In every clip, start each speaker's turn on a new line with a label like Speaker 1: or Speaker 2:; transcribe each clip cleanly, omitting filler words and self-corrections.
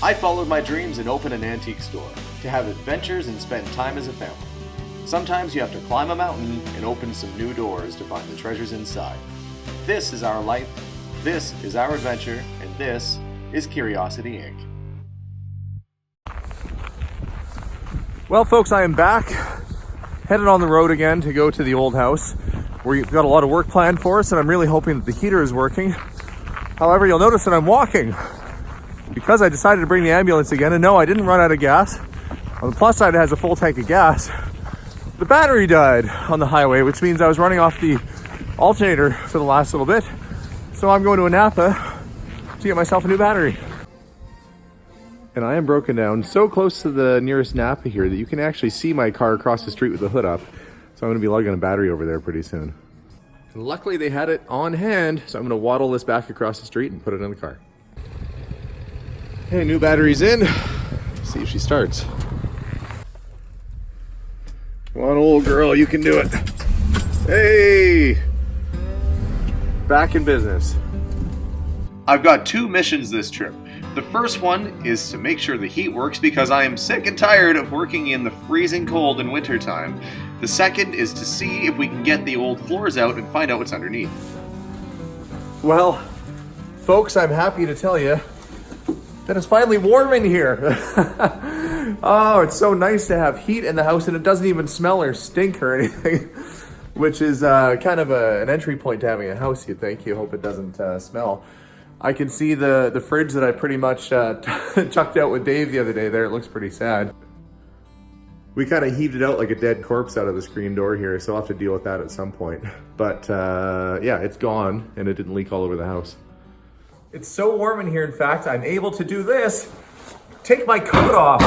Speaker 1: I followed my dreams and opened an antique store to have adventures and spend time as a family. Sometimes you have to climb a mountain and open some new doors to find the treasures inside. This is our life, this is our adventure, and this is Curiosity Inc. Well, folks, I am back, headed on the road again to go to the old house. We've got a lot of work planned for us, and I'm really hoping that the heater is working. However, you'll notice that I'm walking because I decided to bring the ambulance again, and no, I didn't run out of gas. On the plus side, it has a full tank of gas. The battery died on the highway, which means I was running off the alternator for the last little bit. So I'm going to a Napa to get myself a new battery. And I am broken down so close to the nearest Napa here that you can actually see my car across the street with the hood up. So I'm gonna be lugging a battery over there pretty soon. And luckily they had it on hand, so I'm gonna waddle this back across the street and put it in the car. Okay, new battery's in. Let's see if she starts. Come on, old girl, you can do it. Hey! Back in business. I've got two missions this trip. The first one is to make sure the heat works because I am sick and tired of working in the freezing cold in wintertime. The second is to see if we can get the old floors out and find out what's underneath. Well, folks, I'm happy to tell you that it's finally warm in here. Oh, it's so nice to have heat in the house and it doesn't even smell or stink or anything, which is kind of an entry point to having a house, you'd think. You hope it doesn't smell. I can see the fridge that I pretty much chucked out with Dave the other day there. It looks pretty sad. We kind of heaved it out like a dead corpse out of the screen door here, so I'll have to deal with that at some point. But yeah, it's gone and it didn't leak all over the house. It's so warm in here, in fact, I'm able to do this. Take my coat off.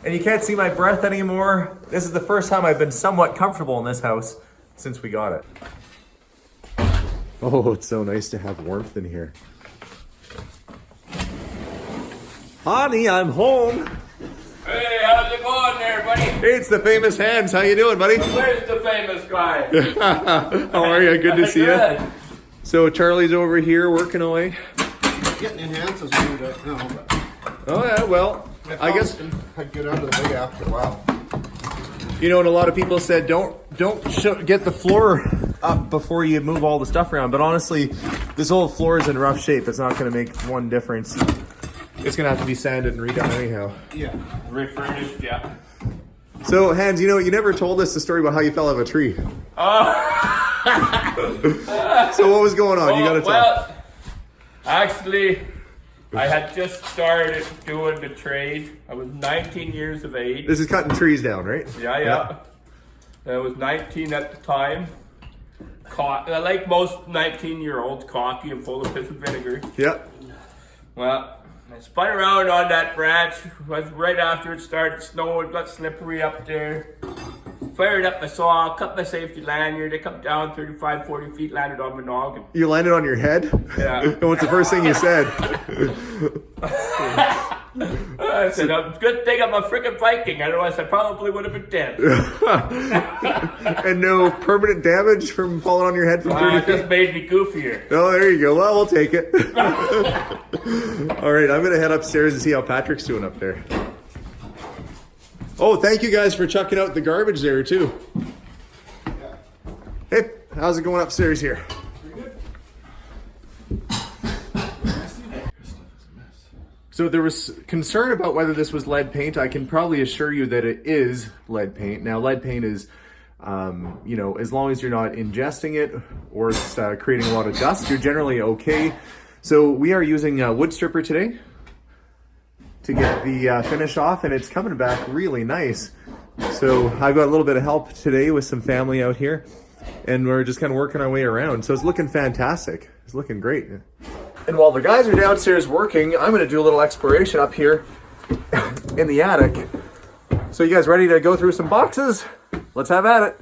Speaker 1: And you can't see my breath anymore. This is the first time I've been somewhat comfortable in this house since we got it. Oh, it's so nice to have warmth in here. Honey, I'm home.
Speaker 2: Hey, how's it going there, buddy?
Speaker 1: Hey, it's the famous Hans. How you doing, buddy?
Speaker 2: Where's the famous guy?
Speaker 1: How are you? Good to see
Speaker 2: Good.
Speaker 1: you. So Charlie's over here working away.
Speaker 3: Getting enhanced is weird right now, but
Speaker 1: Oh yeah, well, I guess
Speaker 3: I'd get out of the way after a while.
Speaker 1: you know, and a lot of people said don't get the floor up before you move all the stuff around. But honestly, this whole floor is in rough shape. It's not going to make one difference. It's going to have to be sanded and redone anyhow.
Speaker 3: Yeah.
Speaker 2: Refurnished, yeah.
Speaker 1: So Hans, you know, you never told us the story about how you fell out of a tree. So what was going on? You got to tell.
Speaker 2: Well, actually, I had just started doing the trade. I was 19 years of age.
Speaker 1: This is cutting trees down, right?
Speaker 2: Yeah. I was 19 at the time. Like most 19-year-olds, cocky and full of piss and vinegar.
Speaker 1: Yep.
Speaker 2: Well, I spun around on that branch. It was right after it started snowing, got slippery up there. Fired up my saw, cut my safety lanyard. I come down 35, 40 feet, landed on my noggin.
Speaker 1: You landed on your head?
Speaker 2: Yeah.
Speaker 1: And what's the first thing you said?
Speaker 2: I said, it's a good thing I'm a freaking Viking, otherwise I probably would have been dead.
Speaker 1: And no permanent damage from falling on your head from 30
Speaker 2: It
Speaker 1: feet?
Speaker 2: just made me goofier.
Speaker 1: Oh, there you go. Well, we'll take it. All right, I'm going to head upstairs and see how Patrick's doing up there. Oh, thank you guys for chucking out the garbage there, too. Hey, how's it going upstairs here? So there was concern about whether this was lead paint. I can probably assure you that it is lead paint. Now, lead paint is, you know, as long as you're not ingesting it or it's creating a lot of dust, you're generally okay. So we are using wood stripper today to get the finish off, and it's coming back really nice. So I've got a little bit of help today with some family out here, and we're just kind of working our way around. So it's looking fantastic. It's looking great. And while the guys are downstairs working, I'm gonna do a little exploration up here in the attic. So you guys ready to go through some boxes? Let's have at it.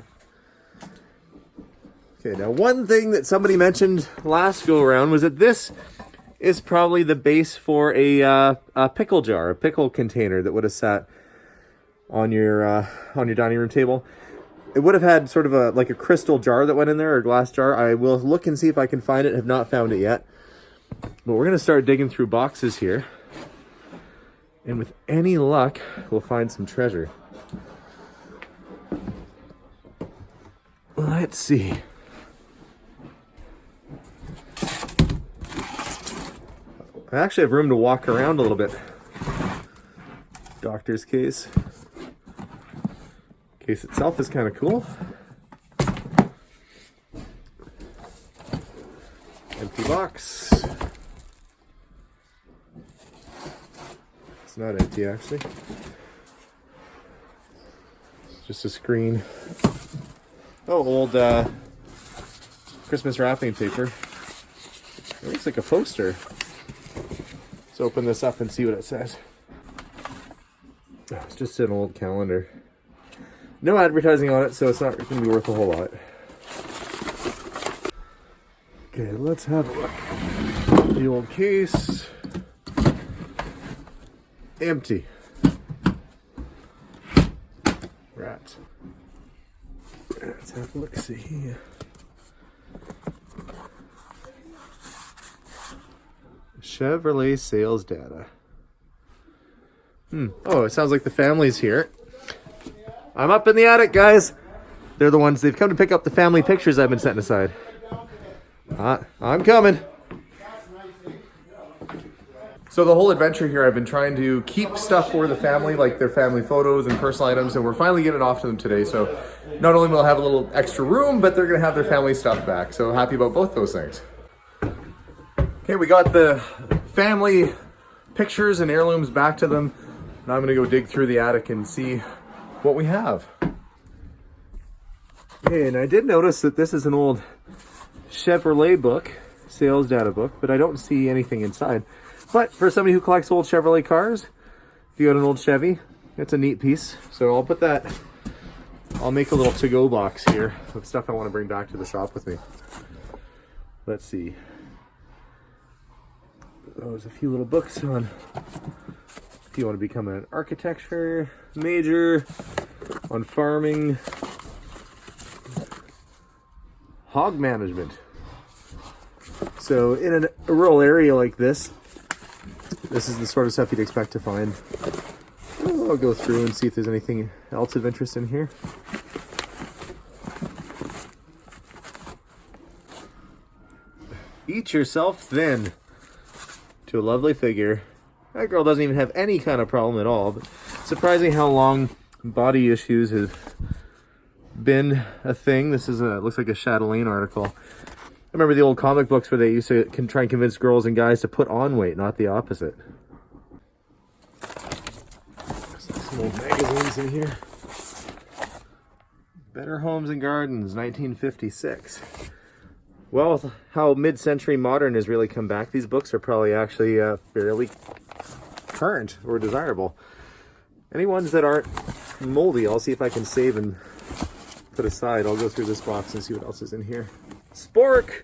Speaker 1: Okay, now one thing that somebody mentioned last go around was that this is probably the base for a pickle jar, a pickle container that would have sat on your dining room table. It would have had sort of like a crystal jar that went in there, or a glass jar. I will look and see if I can find it. Have not found it yet. But we're gonna start digging through boxes here. And with any luck, we'll find some treasure. Let's see. I actually have room to walk around a little bit. Doctor's case. Case itself is kind of cool. Empty box. It's not empty actually. It's just a screen. Oh, old Christmas wrapping paper. It looks like a poster. Let's open this up and see what it says. It's just an old calendar. No advertising on it, so it's not going to be worth a whole lot. Okay, let's have a look. The old case. Empty. Right. Let's have a look, see. Chevrolet sales data. Oh, it sounds like the family's here. I'm up in the attic, guys. They're the ones, they've come to pick up the family pictures I've been setting aside. I'm coming. So the whole adventure here, I've been trying to keep stuff for the family, like their family photos and personal items, and we're finally getting off to them today. So not only will I have a little extra room, but they're gonna have their family stuff back. So happy about both those things. Okay, we got the family pictures and heirlooms back to them. Now I'm gonna go dig through the attic and see what we have. Okay, and I did notice that this is an old Chevrolet book, sales data book, but I don't see anything inside. But for somebody who collects old Chevrolet cars, if you got an old Chevy, it's a neat piece. So I'll put that, I'll make a little to-go box here of stuff I want to bring back to the shop with me. Let's see. There's a few little books on if you want to become an architecture major, on farming, hog management. So in a rural area like this, this is the sort of stuff you'd expect to find. I'll go through and see if there's anything else of interest in here. Eat yourself thin. To a lovely figure. That girl doesn't even have any kind of problem at all. But surprising how long body issues have been a thing. This is looks like a Chatelaine article. I remember the old comic books where they used to try and convince girls and guys to put on weight, not the opposite. Some old magazines in here. Better Homes and Gardens, 1956. Well, with how mid-century modern has really come back, these books are probably actually fairly current or desirable. Any ones that aren't moldy, I'll see if I can save and put aside. I'll go through this box and see what else is in here. Spork!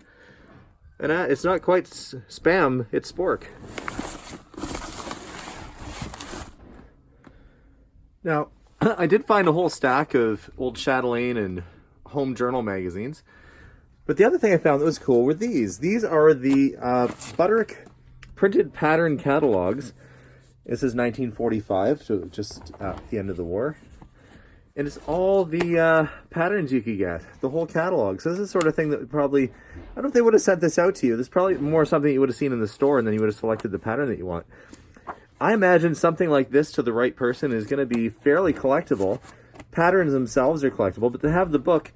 Speaker 1: And it's not quite spam, it's Spork. Now, I did find a whole stack of old Chatelaine and Home Journal magazines. But the other thing I found that was cool were these. These are the Butterick printed pattern catalogs. This is 1945, so just at the end of the war. And it's all the patterns you could get, the whole catalog. So this is the sort of thing that probably, I don't know if they would have sent this out to you. This is probably more something you would have seen in the store, and then you would have selected the pattern that you want. I imagine something like this to the right person is going to be fairly collectible. Patterns themselves are collectible, but to have the book,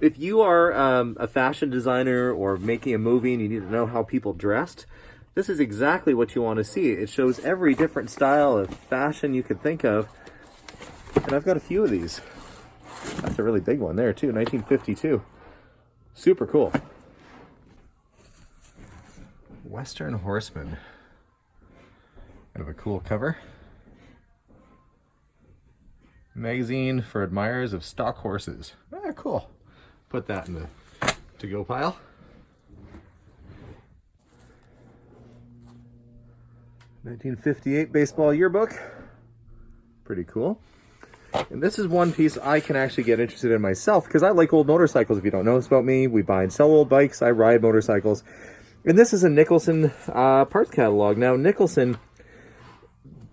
Speaker 1: if you are a fashion designer or making a movie and you need to know how people dressed, this is exactly what you want to see. It shows every different style of fashion you could think of. And I've got a few of these. That's a really big one there too, 1952. Super cool. Western Horseman. Kind of a cool cover. Magazine for admirers of stock horses. Ah, cool. Put that in the to-go pile. '58 baseball yearbook. Pretty cool. And this is one piece I can actually get interested in myself because I like old motorcycles. If you don't know this about me, we buy and sell old bikes. I ride motorcycles. And this is a Nicholson parts catalog. Now, Nicholson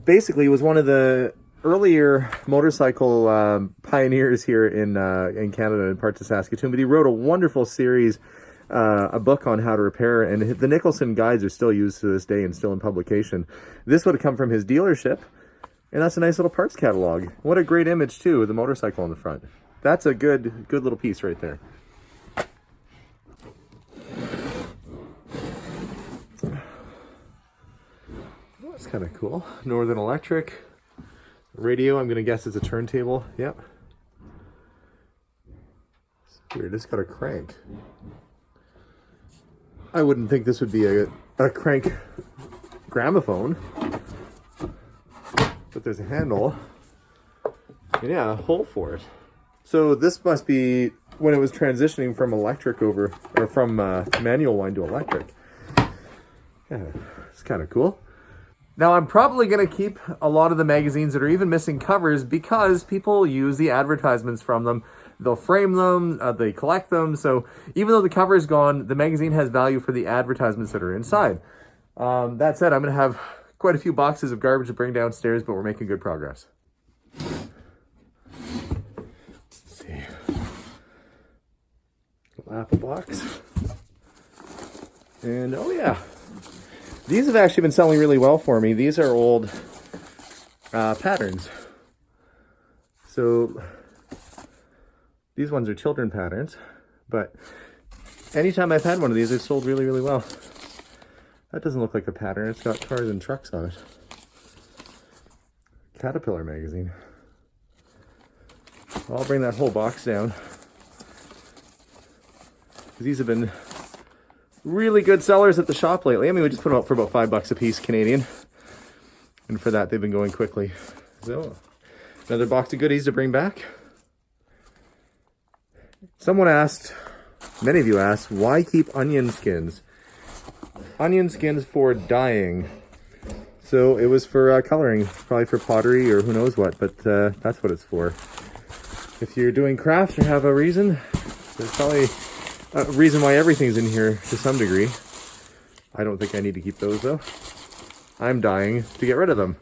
Speaker 1: basically was one of the earlier motorcycle pioneers here in Canada and parts of Saskatoon, but he wrote a wonderful series, a book on how to repair, and the Nicholson guides are still used to this day and still in publication. This would have come from his dealership, and that's a nice little parts catalog. What a great image too, with the motorcycle on the front. That's a good little piece right there. That's kind of cool. Northern Electric. Radio, I'm going to guess it's a turntable. Yep. It's weird, it's got a crank. I wouldn't think this would be a crank gramophone. But there's a handle. And yeah, a hole for it. So this must be when it was transitioning from electric over, or from manual wind to electric. Yeah, it's kind of cool. Now I'm probably going to keep a lot of the magazines that are even missing covers because people use the advertisements from them. They'll frame them, they collect them. So even though the cover is gone, the magazine has value for the advertisements that are inside. That said, I'm going to have quite a few boxes of garbage to bring downstairs, but we're making good progress. Let's see. Little apple box. And oh yeah. These have actually been selling really well for me. These are old patterns. So these ones are children patterns, but anytime I've had one of these, they've sold really, really well. That doesn't look like a pattern. It's got cars and trucks on it. Caterpillar magazine. I'll bring that whole box down. These have been really good sellers at the shop lately. I mean, we just put them up for about $5 a piece Canadian. And for that, they've been going quickly. So, another box of goodies to bring back. Someone asked, many of you asked, why keep onion skins? Onion skins for dyeing. So it was for coloring, probably for pottery or who knows what, but that's what it's for. If you're doing crafts or have a reason, there's probably a reason why everything's in here to some degree. I don't think I need to keep those though. I'm dying to get rid of them.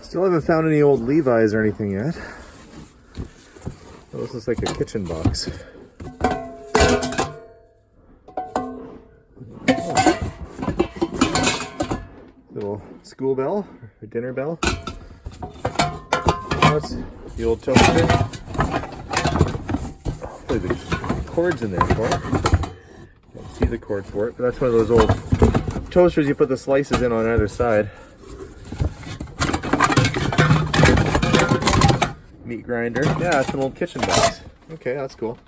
Speaker 1: Still haven't found any old Levi's or anything yet. Oh, this looks like a kitchen box. Little school bell, or dinner bell. That's the old toaster. Hopefully the cord's in there for it. Can't see the cord for it, but that's one of those old toasters you put the slices in on either side. Meat grinder. Yeah, it's an old kitchen box. Okay, that's cool.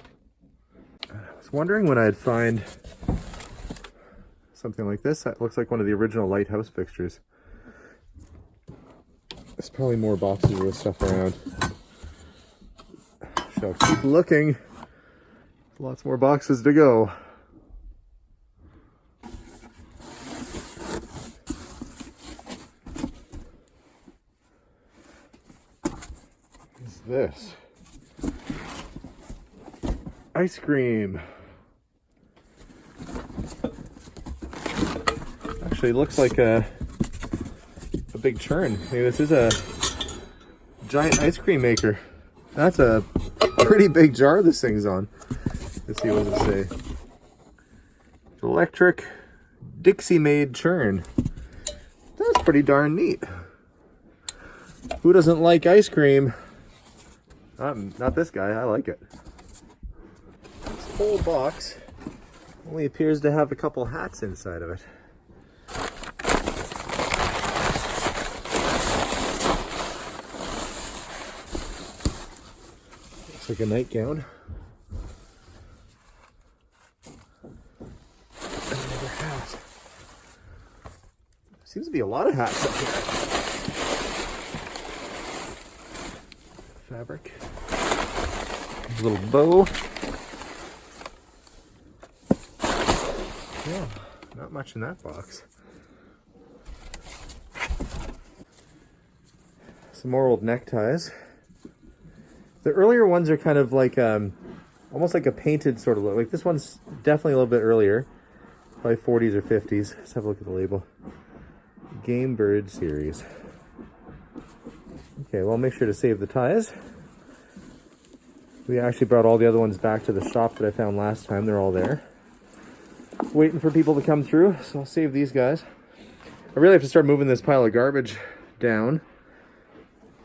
Speaker 1: I was wondering when I'd find something like this. That looks like one of the original lighthouse fixtures. There's probably more boxes of this stuff around. Shall keep looking. Lots more boxes to go. What's this? Ice cream. Actually looks like a big churn. Maybe this is a giant ice cream maker. That's a pretty big jar this thing's on. Let's see, what does it say? Electric Dixie made churn. That's pretty darn neat. Who doesn't like ice cream? Not this guy, I like it. This whole box only appears to have a couple hats inside of it. Looks like a nightgown. Another hat. Seems to be a lot of hats up here. Fabric. A little bow. Yeah, not much in that box. Some more old neckties. The earlier ones are kind of like almost like a painted sort of look. Like this one's definitely a little bit earlier, probably 40s or 50s. Let's have a look at the label. Game Bird series. Okay, well, make sure to save the ties. We actually brought all the other ones back to the shop that I found last time. They're all there. Waiting for people to come through, so I'll save these guys. I really have to start moving this pile of garbage down.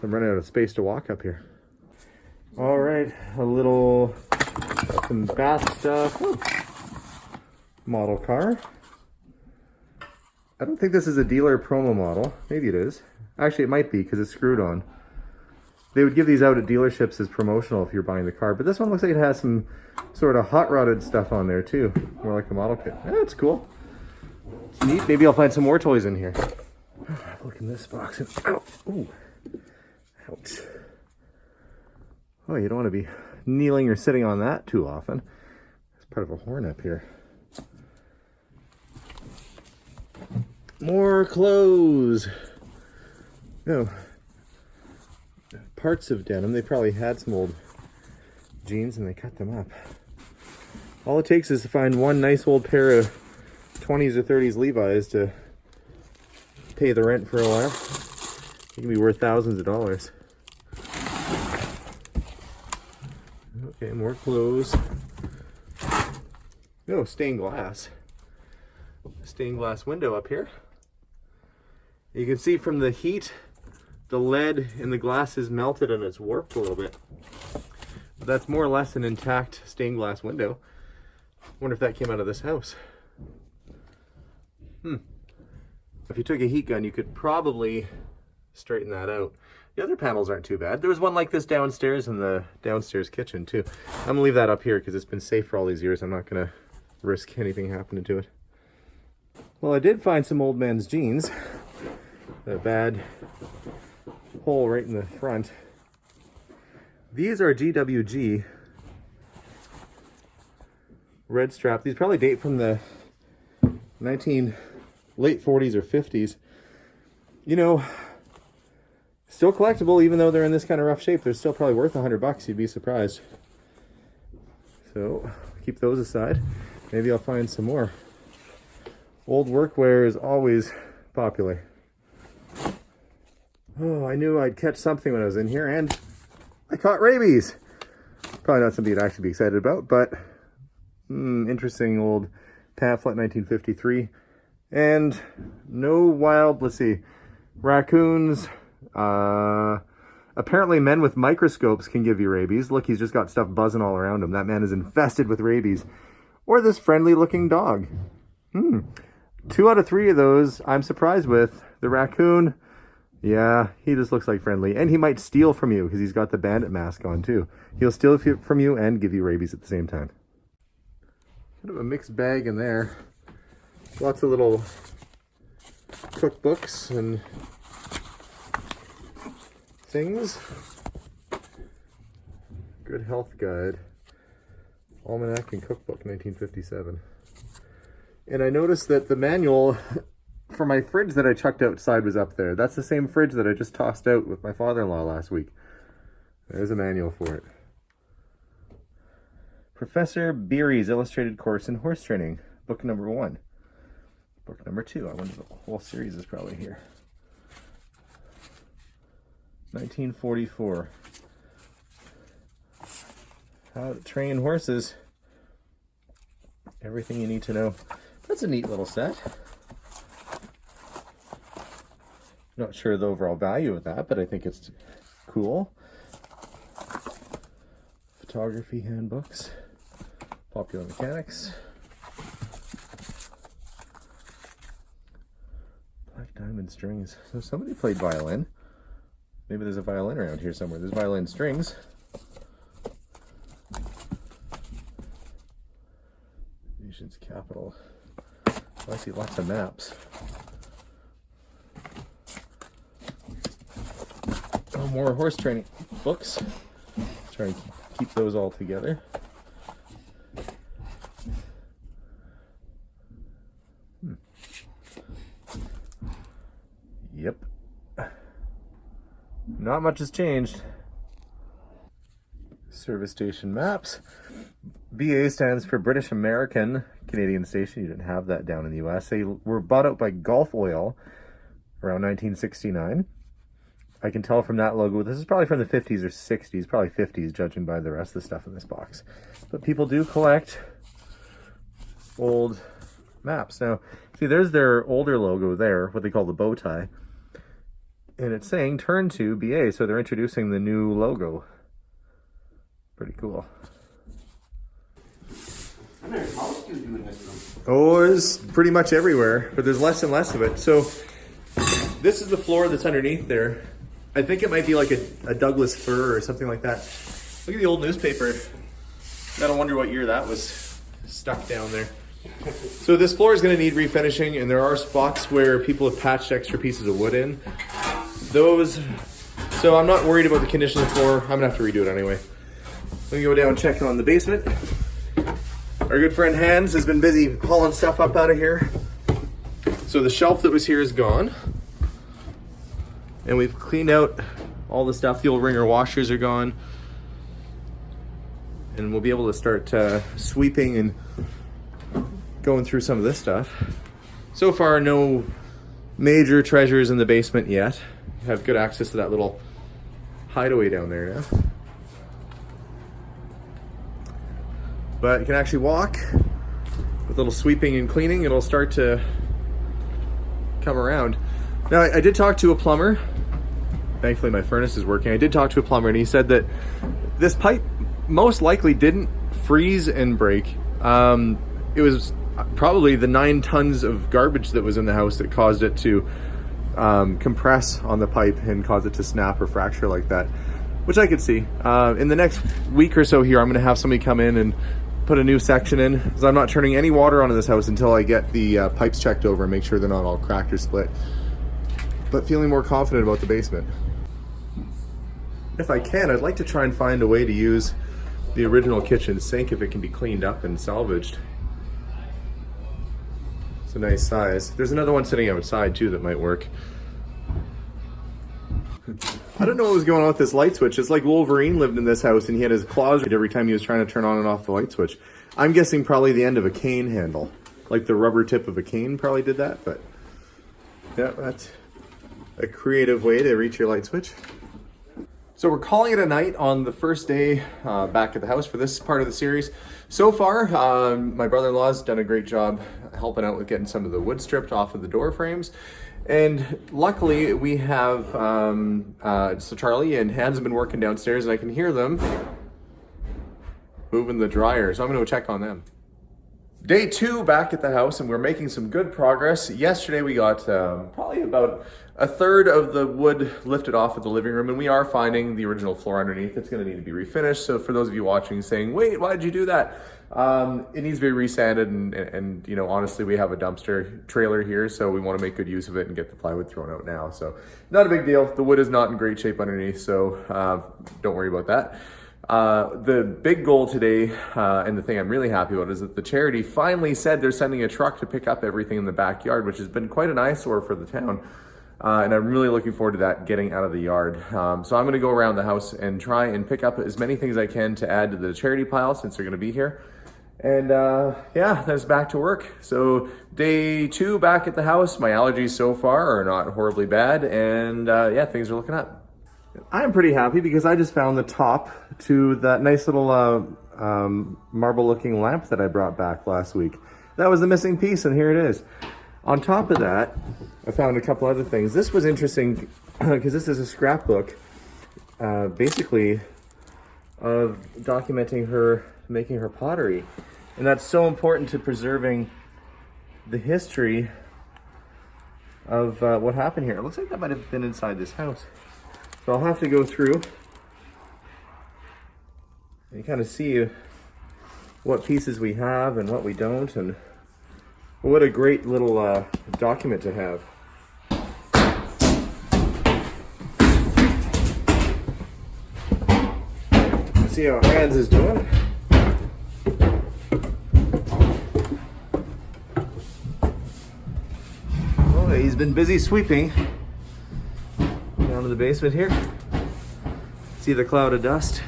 Speaker 1: I'm running out of space to walk up here. All right, some bath stuff. Ooh. Model car. I don't think this is a dealer promo model. Maybe it is. Actually, it might be because it's screwed on. They would give these out at dealerships as promotional if you're buying the car, but this one looks like it has some sort of hot rodded stuff on there too. More like a model kit. That's cool. It's neat. Maybe I'll find some more toys in here. Look in this box. Ow. Ooh. Ouch. Oh, you don't want to be kneeling or sitting on that too often. It's part of a horn up here. More clothes. No. Parts of denim. They probably had some old jeans and they cut them up. All it takes is to find one nice old pair of 20s or 30s Levi's to pay the rent for a while. It can be worth thousands of dollars. Okay, more clothes. Oh, stained glass. Stained glass window up here. You can see from the heat, the lead in the glass is melted and it's warped a little bit. But that's more or less an intact stained glass window. I wonder if that came out of this house. If you took a heat gun, you could probably straighten that out. The other panels aren't too bad. There was one like this downstairs in the downstairs kitchen too. I'm gonna leave that up here because it's been safe for all these years. I'm not gonna risk anything happening to it. Well, I did find some old men's jeans. A bad hole right in the front. These are GWG red strap. These probably date from the late 40s or 50s. You know, still collectible even though they're in this kind of rough shape. They're still probably worth $100. You'd be surprised. So keep those aside. Maybe I'll find some more. Old workwear is always popular. Oh, I knew I'd catch something when I was in here, and I caught rabies. Probably not something you'd actually be excited about, but interesting old pamphlet, 1953. And no wild, let's see, raccoons. Apparently men with microscopes can give you rabies. Look, he's just got stuff buzzing all around him. That man is infested with rabies. Or this friendly looking dog. 2 out of 3 of those I'm surprised with. The raccoon, yeah, he just looks like friendly. And he might steal from you because he's got the bandit mask on too. He'll steal from you and give you rabies at the same time. Kind of a mixed bag in there. Lots of little cookbooks and things. Good health guide. Almanac and cookbook, 1957. And I noticed that the manual for my fridge that I chucked outside was up there. That's the same fridge that I just tossed out with my father-in-law last week. There's a manual for it. Professor Beery's Illustrated Course in Horse Training, book number 1. Book number 2. I wonder if the whole series is probably here. 1944. How to train horses. Everything you need to know. That's a neat little set. Not sure the overall value of that, but I think it's cool. Photography handbooks. Popular Mechanics. Black diamond strings. So somebody played violin. Maybe there's a violin around here somewhere. There's violin strings. Nation's capital. Oh, I see lots of maps. Oh, more horse training books. Try and keep those all together. Yep. Not much has changed. Service station maps. BA stands for British American Canadian Station. You didn't have that down in the US. They were bought out by Gulf Oil around 1969. I can tell from that logo, this is probably from the 50s or 60s, probably 50s judging by the rest of the stuff in this box. But people do collect old maps. Now, see, there's their older logo there, what they call the bow tie. And it's saying turn to BA, so they're introducing the new logo. Pretty cool. Oh, it's pretty much everywhere, but there's less and less of it. So this is the floor that's underneath there. I think it might be like a Douglas fir or something like that. Look at the old newspaper. Gotta wonder what year that was stuck down there. So this floor is gonna need refinishing, and there are spots where people have patched extra pieces of wood in. So I'm not worried about the condition of the floor. I'm gonna have to redo it anyway. Let me go down and check on the basement. Our good friend Hans has been busy hauling stuff up out of here. So the shelf that was here is gone. And we've cleaned out all the stuff. The old wringer washers are gone. And we'll be able to start sweeping and going through some of this stuff. So far, no major treasures in the basement yet. We have good access to that little hideaway down there now. But you can actually walk with a little sweeping and cleaning. It'll start to come around. Now, I did talk to a plumber. Thankfully, my furnace is working. I did talk to a plumber, and he said that this pipe most likely didn't freeze and break. It was probably the 9 tons of garbage that was in the house that caused it to compress on the pipe and cause it to snap or fracture like that, which I could see. In the next week or so here, I'm going to have somebody come in and put a new section in, because I'm not turning any water onto this house until I get the pipes checked over and make sure they're not all cracked or split. But feeling more confident about the basement. If I can, I'd like to try and find a way to use the original kitchen sink if it can be cleaned up and salvaged. It's a nice size. There's another one sitting outside too that might work. I don't know what was going on with this light switch. It's like Wolverine lived in this house and he had his claws every time he was trying to turn on and off the light switch. I'm guessing probably the end of a cane handle. Like the rubber tip of a cane probably did that, but yeah, that's a creative way to reach your light switch. So we're calling it a night on the first day back at the house for this part of the series. So far, my brother-in-law's done a great job helping out with getting some of the wood stripped off of the door frames. And luckily we have, so Charlie and Hans have been working downstairs and I can hear them moving the dryer. So I'm gonna go check on them. Day 2 back at the house, and we're making some good progress. Yesterday we got probably about a third of the wood lifted off of the living room, and we are finding the original floor underneath. It's going to need to be refinished. So for those of you watching saying, wait, why did you do that? It needs to be resanded, and you know, honestly, we have a dumpster trailer here, so we want to make good use of it and get the plywood thrown out now. So not a big deal. The wood is not in great shape underneath, so don't worry about that. The big goal today, and the thing I'm really happy about, is that the charity finally said they're sending a truck to pick up everything in the backyard, which has been quite an eyesore for the town. And I'm really looking forward to that getting out of the yard. So I'm going to go around the house and try and pick up as many things I can to add to the charity pile since they're going to be here. And yeah, that's back to work. So day 2 back at the house. My allergies so far are not horribly bad, and yeah, things are looking up. I'm pretty happy because I just found the top to that nice little marble looking lamp that I brought back last week. That was the missing piece, and here it is. On top of that, I found a couple other things. This was interesting because this is a scrapbook, basically, of documenting her making her pottery. And that's so important to preserving the history of what happened here. It looks like that might have been inside this house. So I'll have to go through and kind of see what pieces we have and what we don't, and what a great little document to have. Let's see how Hans is doing. Oh, he's been busy sweeping down to the basement here. See the cloud of dust.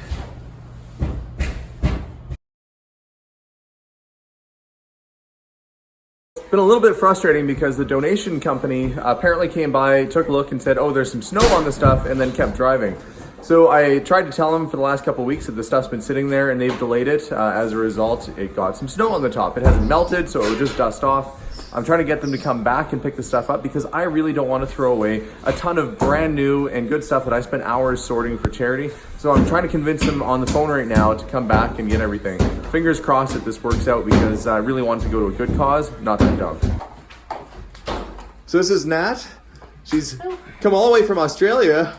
Speaker 1: been a little bit frustrating because the donation company apparently came by, took a look and said, oh, there's some snow on the stuff, and then kept driving. So I tried to tell them for the last couple of weeks that the stuff's been sitting there and they've delayed it. As a result, it got some snow on the top. It hasn't melted, so it would just dust off. I'm trying to get them to come back and pick the stuff up because I really don't want to throw away a ton of brand new and good stuff that I spent hours sorting for charity. So I'm trying to convince them on the phone right now to come back and get everything. Fingers crossed that this works out because I really want to go to a good cause, not that dump. So this is Nat. She's come all the way from Australia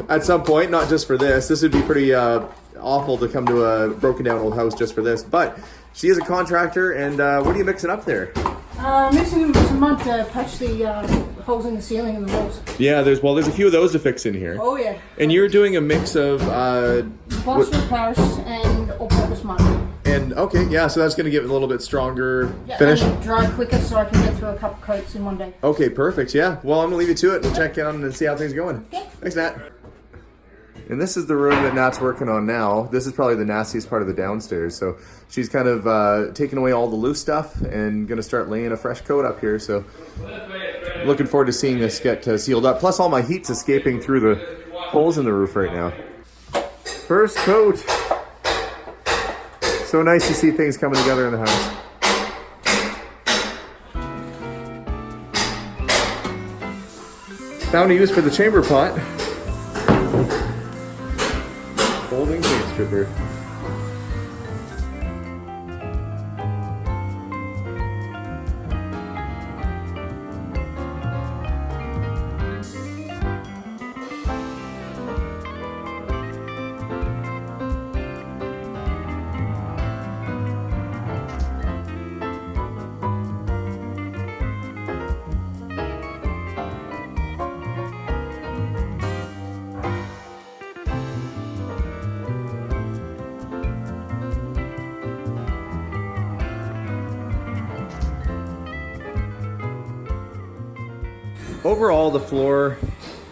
Speaker 1: at some point, not just for this. This would be pretty awful to come to a broken down old house just for this, but she is a contractor. And what are you mixing up there?
Speaker 4: Mixing some mud to patch the holes in the ceiling and the walls.
Speaker 1: Yeah, there's a few of those to fix in here.
Speaker 4: Oh yeah.
Speaker 1: And you're doing a mix of
Speaker 4: plaster of Paris and all-purpose mud.
Speaker 1: and okay, yeah, so that's going to give it a little bit stronger
Speaker 4: Yeah,
Speaker 1: finish.
Speaker 4: and dry quicker so I can get through a couple coats in one day.
Speaker 1: Okay, perfect. Yeah. Well, I'm gonna leave you to it. We'll check in and see how things are going.
Speaker 4: Okay.
Speaker 1: Thanks, Nat. And this is the room that Nat's working on now. This is probably the nastiest part of the downstairs. So she's kind of taking away all the loose stuff and gonna start laying a fresh coat up here. So looking forward to seeing this get sealed up. Plus all my heat's escaping through the holes in the roof right now. First coat. So nice to see things coming together in the house. Found a use for the chamber pot. Folding paint stripper. Overall, the floor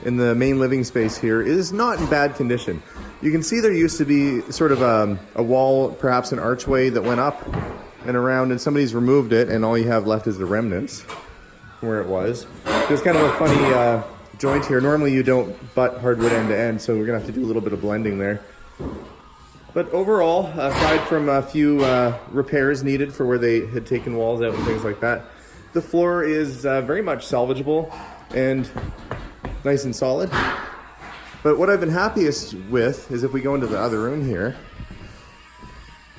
Speaker 1: in the main living space here is not in bad condition. You can see there used to be sort of a wall, perhaps an archway that went up and around, and somebody's removed it, and all you have left is the remnants from where it was. There's kind of a funny joint here. Normally you don't butt hardwood end to end, so we're gonna have to do a little bit of blending there. But overall, aside from a few repairs needed for where they had taken walls out and things like that, the floor is very much salvageable and nice and solid. But what I've been happiest with is if we go into the other room here,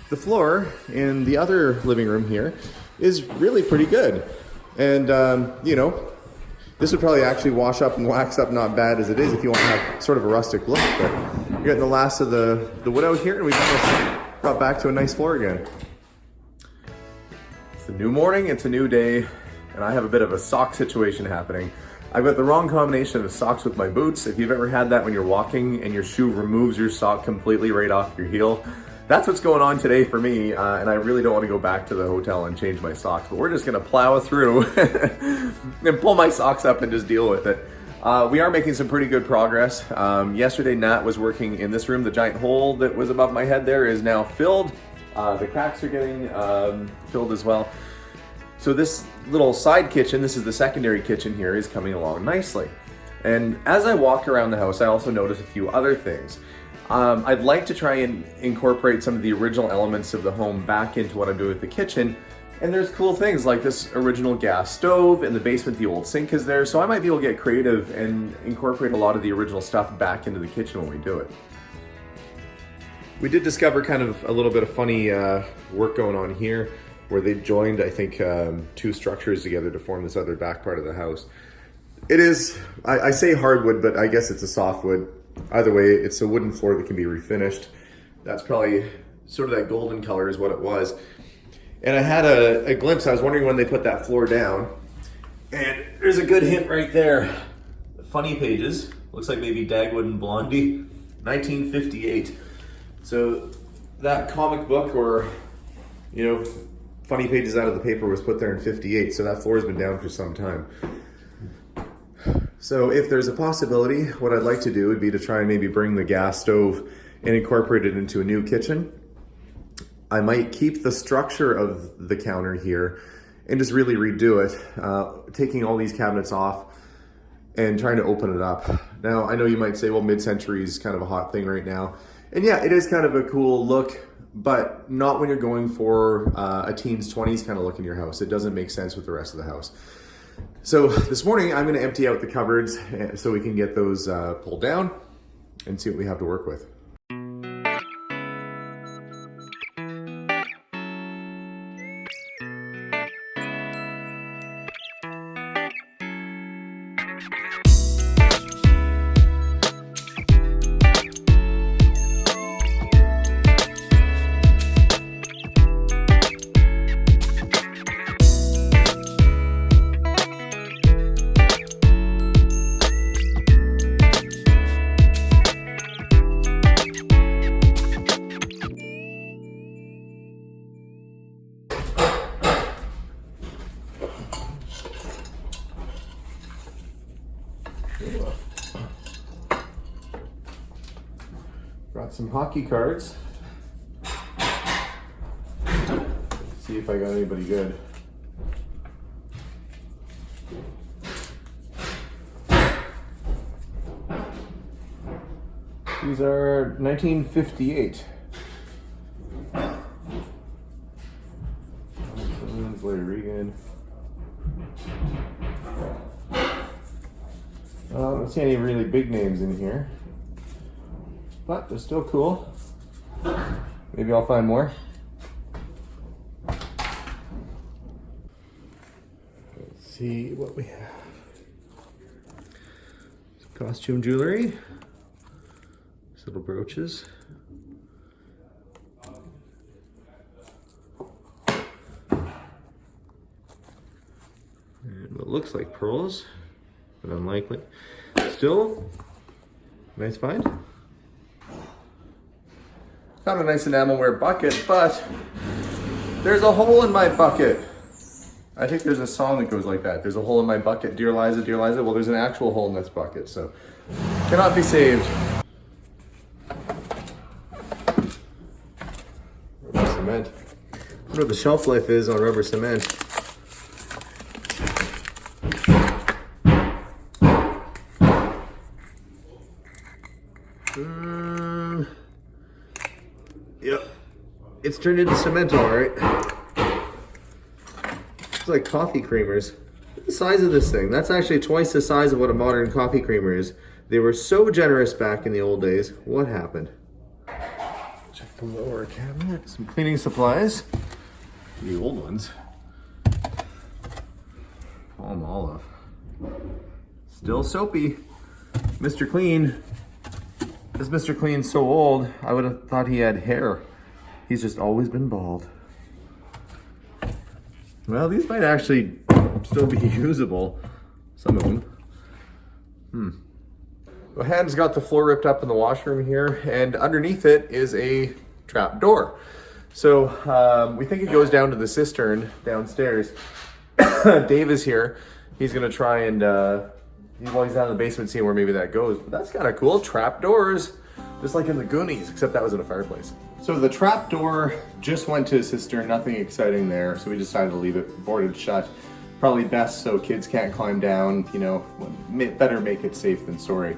Speaker 1: the floor in the other living room here is really pretty good. And, you know, this would probably actually wash up and wax up not bad as it is if you want to have sort of a rustic look. But you're getting the last of the wood out here, and we got back to a nice floor again. It's a new morning, it's a new day, and I have a bit of a sock situation happening. I've got the wrong combination of socks with my boots. If you've ever had that when you're walking and your shoe removes your sock completely right off your heel, that's what's going on today for me, and I really don't want to go back to the hotel and change my socks, but we're just gonna plow through and pull my socks up and just deal with it. We are making some pretty good progress. Yesterday, Nat was working in this room. The giant hole that was above my head there is now filled. The cracks are getting filled as well. So this little side kitchen, this is the secondary kitchen here, is coming along nicely. And as I walk around the house, I also notice a few other things. I'd like to try and incorporate some of the original elements of the home back into what I'm doing with the kitchen. And there's cool things like this original gas stove. In the basement, the old sink is there. So I might be able to get creative and incorporate a lot of the original stuff back into the kitchen when we do it. We did discover kind of a little bit of funny work going on here, where they joined, I think, two structures together to form this other back part of the house. It is, I say hardwood, but I guess it's a softwood. Either way, it's a wooden floor that can be refinished. That's probably sort of that golden color is what it was. And I had a glimpse, I was wondering when they put that floor down. And there's a good hint right there. Funny Pages, looks like maybe Dagwood and Blondie, 1958. So that comic book, or, you know, Funny Pages out of the paper, was put there in 58, so that floor's been down for some time. So if there's a possibility, what I'd like to do would be to try and maybe bring the gas stove and incorporate it into a new kitchen. I might keep the structure of the counter here and just really redo it, taking all these cabinets off and trying to open it up. Now, I know you might say, well, mid-century is kind of a hot thing right now. And yeah, it is kind of a cool look, but not when you're going for a teens 20s kind of look in your house. It doesn't make sense with the rest of the house. So this morning, I'm gonna empty out the cupboards so we can get those pulled down and see what we have to work with. Brought some hockey cards. See if I got anybody good. These are 1958. Larry Regan. I don't see any really big names in here, but they're still cool. Maybe I'll find more. Let's see what we have. Some costume jewelry. These little brooches. And what looks like pearls, but unlikely. Still, nice find. Found a nice enamelware bucket, but there's a hole in my bucket. I think there's a song that goes like that. There's a hole in my bucket, dear Liza, dear Liza. Well, there's an actual hole in this bucket, so cannot be saved. Rubber cement. I wonder what the shelf life is on rubber cement. Yep, it's turned into cement, all right. It's like coffee creamers. Look at the size of this thing. That's actually twice the size of what a modern coffee creamer is. They were so generous back in the old days. What happened? Check the lower cabinet. Some cleaning supplies. The old ones. Palm olive. Still soapy. Mr. Clean. This Mr. Clean's so old, I would have thought he had hair. He's just always been bald. Well, these might actually still be usable. Some of them. Well, Han's got the floor ripped up in the washroom here, and underneath it is a trap door. So we think it goes down to the cistern downstairs. Dave is here. He's gonna try and well, he's down in the basement seeing where maybe that goes. But that's kind of cool. Trap doors, just like in the Goonies, except that was in a fireplace. So the trap door just went to a cistern, nothing exciting there. So we decided to leave it boarded shut. Probably best so kids can't climb down, you know, better make it safe than sorry.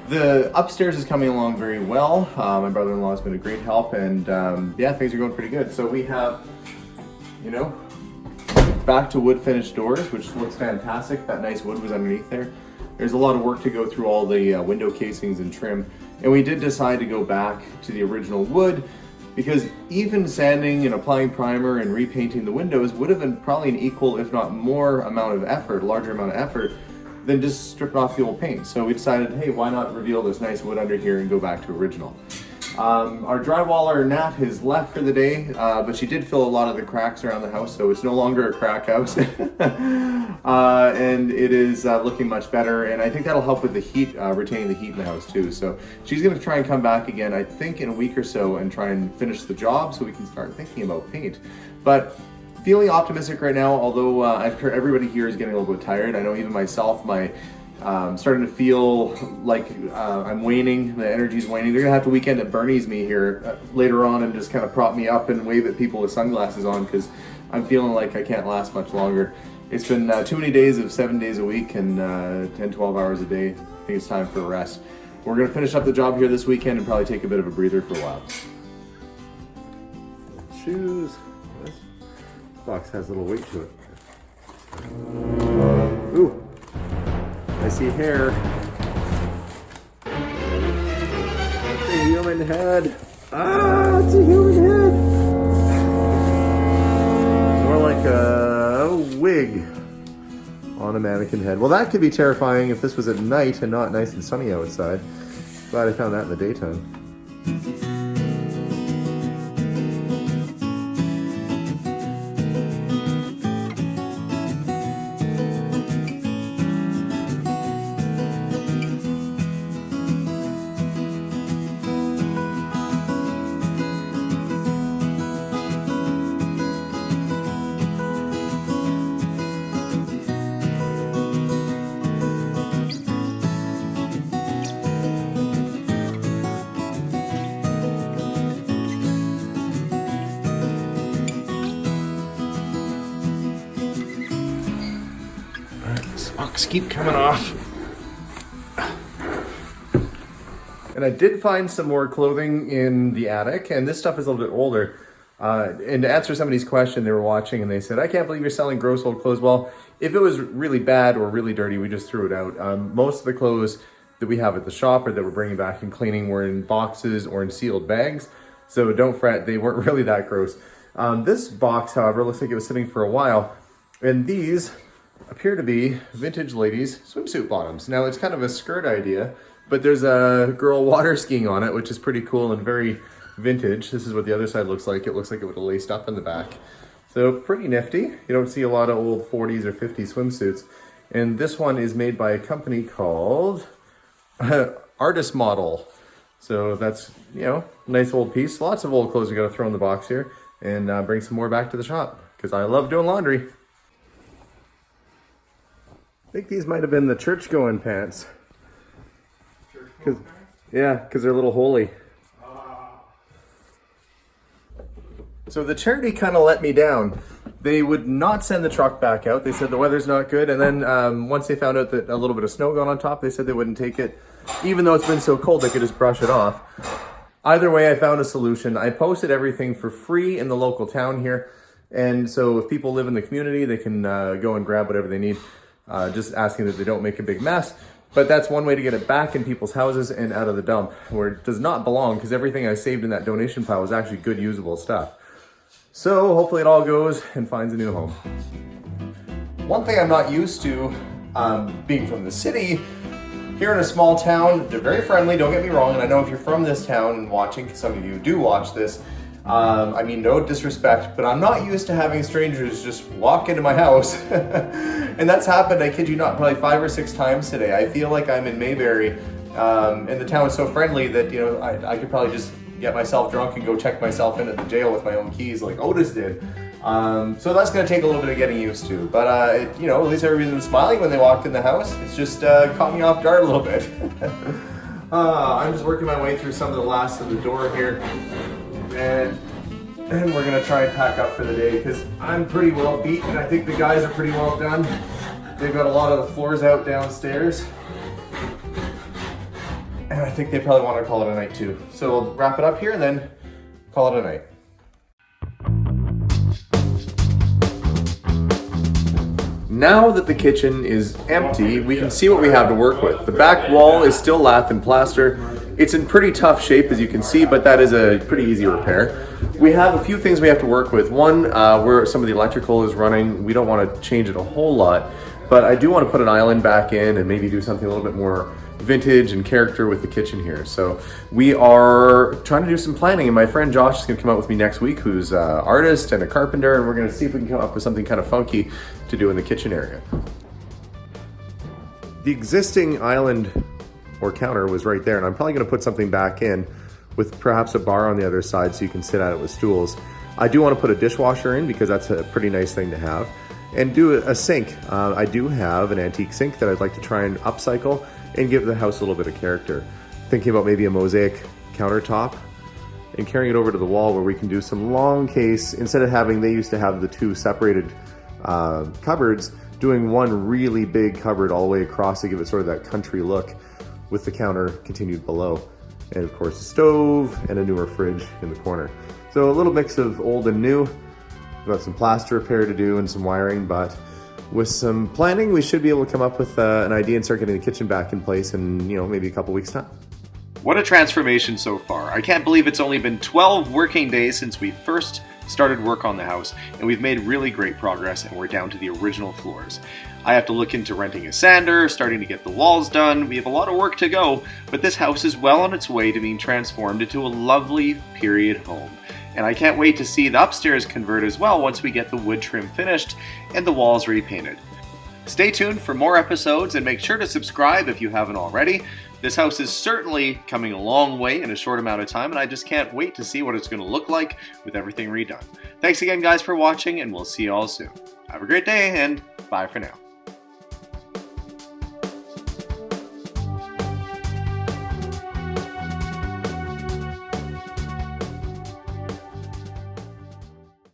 Speaker 1: The upstairs is coming along very well. My brother-in-law has been a great help, and yeah, things are going pretty good. So we have, you know, back to wood finished doors, which looks fantastic. That nice wood was underneath there. There's a lot of work to go through all the window casings and trim. And we did decide to go back to the original wood because even sanding and applying primer and repainting the windows would have been probably an equal, if not more amount of effort, larger amount of effort than just stripping off the old paint. So we decided, hey, why not reveal this nice wood under here and go back to original. Our drywaller Nat has left for the day, but she did fill a lot of the cracks around the house, so it's no longer a crack house. And it is looking much better, and I think that'll help with the heat, retaining the heat in the house too. So she's gonna try and come back again, I think in a week or so, and try and finish the job so we can start thinking about paint. But feeling optimistic right now, although I'm sure everybody here is getting a little bit tired. I know even myself, starting to feel like I'm waning, the energy's waning. They're gonna have to weekend at Bernie's me here later on and just kind of prop me up and wave at people with sunglasses on because I'm feeling like I can't last much longer. It's been too many days of 7 days a week and 10, 12 hours a day. I think it's time for a rest. We're gonna finish up the job here this weekend and probably take a bit of a breather for a while. Shoes. This box has a little weight to it. Ooh, I see hair. It's a human head. Ah, it's a human head. More like a wig on a mannequin head. Well, that could be terrifying if this was at night and not nice and sunny outside. Glad I found that in the daytime. Socks keep coming off. And I did find some more clothing in the attic, and this stuff is a little bit older. And to answer somebody's question, they were watching and they said, I can't believe you're selling gross old clothes. Well, if it was really bad or really dirty, we just threw it out. Most of the clothes that we have at the shop or that we're bringing back and cleaning were in boxes or in sealed bags. So don't fret, they weren't really that gross. This box, however, looks like it was sitting for a while. And these appear to be vintage ladies' swimsuit bottoms. Now it's kind of a skirt idea, but there's a girl water skiing on it, which is pretty cool and very vintage. This is what the other side looks like. It looks like it would have laced up in the back. So pretty nifty. You don't see a lot of old 40s or 50s swimsuits. And this one is made by a company called Artist Model. So that's, you know, nice old piece. Lots of old clothes we got to throw in the box here and bring some more back to the shop because I love doing laundry. I think these might have been the church-going pants. Yeah, because they're a little holy. So the charity kind of let me down. They would not send the truck back out. They said the weather's not good. And then once they found out that a little bit of snow got on top, they said they wouldn't take it. Even though it's been so cold, they could just brush it off. Either way, I found a solution. I posted everything for free in the local town here. And so if people live in the community, they can go and grab whatever they need. Just asking that they don't make a big mess. But that's one way to get it back in people's houses and out of the dump, where it does not belong, because everything I saved in that donation pile was actually good, usable stuff. So hopefully it all goes and finds a new home. One thing I'm not used to, being from the city, here in a small town, they're very friendly, don't get me wrong, and I know if you're from this town and watching, because some of you do watch this, I mean, no disrespect, but I'm not used to having strangers just walk into my house. And that's happened, I kid you not, probably 5 or 6 times today. I feel like I'm in Mayberry, and the town is so friendly that, you know, I could probably just get myself drunk and go check myself in at the jail with my own keys like Otis did. So that's going to take a little bit of getting used to. But, you know, at least everybody's been smiling when they walked in the house. It's just caught me off guard a little bit. I'm just working my way through some of the last of the door here. And we're going to try and pack up for the day because I'm pretty well beat and I think the guys are pretty well done. They've got a lot of the floors out downstairs. And I think they probably want to call it a night too. So we'll wrap it up here and then call it a night. Now that the kitchen is empty, we can see what we have to work with. The back wall is still lath and plaster. It's in pretty tough shape, as you can see, but that is a pretty easy repair. We have a few things we have to work with. One, where some of the electrical is running, we don't want to change it a whole lot, but I do want to put an island back in and maybe do something a little bit more vintage and character with the kitchen here. So we are trying to do some planning, and my friend Josh is going to come out with me next week, who's an artist and a carpenter, and we're going to see if we can come up with something kind of funky to do in the kitchen area. The existing island or counter was right there, and I'm probably going to put something back in with perhaps a bar on the other side so you can sit at it with stools. I do want to put a dishwasher in because that's a pretty nice thing to have, and do a sink. I do have an antique sink that I'd like to try and upcycle and give the house a little bit of character. Thinking about maybe a mosaic countertop and carrying it over to the wall where we can do some long case, instead of having, they used to have the two separated cupboards, doing one really big cupboard all the way across to give it sort of that country look with the counter continued below. And of course a stove and a newer fridge in the corner. So a little mix of old and new. We've got some plaster repair to do and some wiring, but with some planning, we should be able to come up with an idea and start getting the kitchen back in place in, maybe a couple weeks time. What a transformation so far. I can't believe it's only been 12 working days since we first started work on the house, and we've made really great progress, and we're down to the original floors. I have to look into renting a sander, starting to get the walls done. We have a lot of work to go, but this house is well on its way to being transformed into a lovely period home. And I can't wait to see the upstairs convert as well once we get the wood trim finished and the walls repainted. Stay tuned for more episodes and make sure to subscribe if you haven't already. This house is certainly coming a long way in a short amount of time, and I just can't wait to see what it's going to look like with everything redone. Thanks again, guys, for watching, and we'll see you all soon. Have a great day, and bye for now.